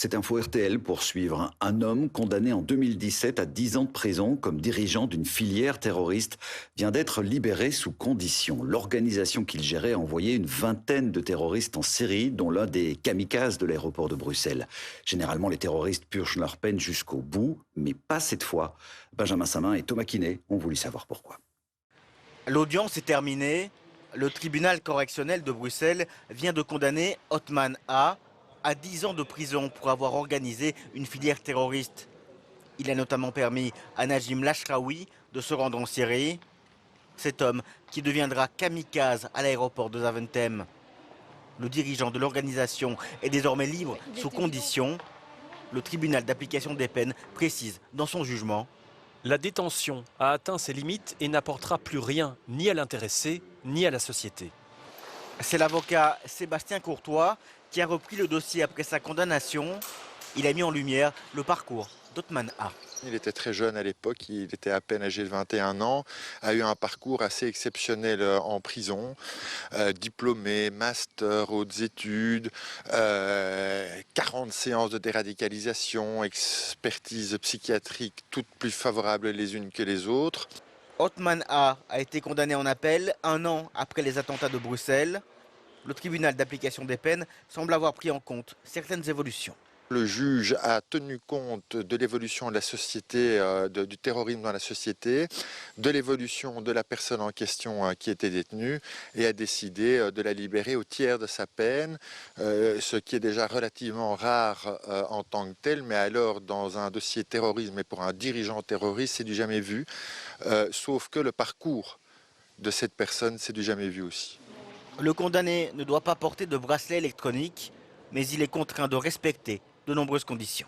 Cette info RTL pour suivre un homme condamné en 2017 à 10 ans de prison comme dirigeant d'une filière terroriste vient d'être libéré sous condition. L'organisation qu'il gérait a envoyé une vingtaine de terroristes en Syrie, dont l'un des kamikazes de l'aéroport de Bruxelles. Généralement, les terroristes purgent leur peine jusqu'au bout, mais pas cette fois. Benjamin Samin et Thomas Quinet ont voulu savoir pourquoi. L'audience est terminée. Le tribunal correctionnel de Bruxelles vient de condamner Othman A. à 10 ans de prison pour avoir organisé une filière terroriste. Il a notamment permis à Najim Lashraoui de se rendre en Syrie. Cet homme qui deviendra kamikaze à l'aéroport de Zaventem. Le dirigeant de l'organisation est désormais libre sous condition. Le tribunal d'application des peines précise dans son jugement. La détention a atteint ses limites et n'apportera plus rien ni à l'intéressé ni à la société. C'est l'avocat Sébastien Courtois qui a repris le dossier après sa condamnation. Il a mis en lumière le parcours d'Othman A. Il était très jeune à l'époque, il était à peine âgé de 21 ans, a eu un parcours assez exceptionnel en prison, diplômé, master, hautes études, 40 séances de déradicalisation, expertise psychiatrique, toutes plus favorables les unes que les autres. Othman A été condamné en appel 1 an après les attentats de Bruxelles. Le tribunal d'application des peines semble avoir pris en compte certaines évolutions. Le juge a tenu compte de l'évolution de la société, du terrorisme dans la société, de l'évolution de la personne en question qui était détenue et a décidé de la libérer au tiers de sa peine, ce qui est déjà relativement rare en tant que tel, mais alors dans un dossier terrorisme et pour un dirigeant terroriste, c'est du jamais vu, sauf que le parcours de cette personne, c'est du jamais vu aussi. Le condamné ne doit pas porter de bracelet électronique, mais il est contraint de respecter de nombreuses conditions.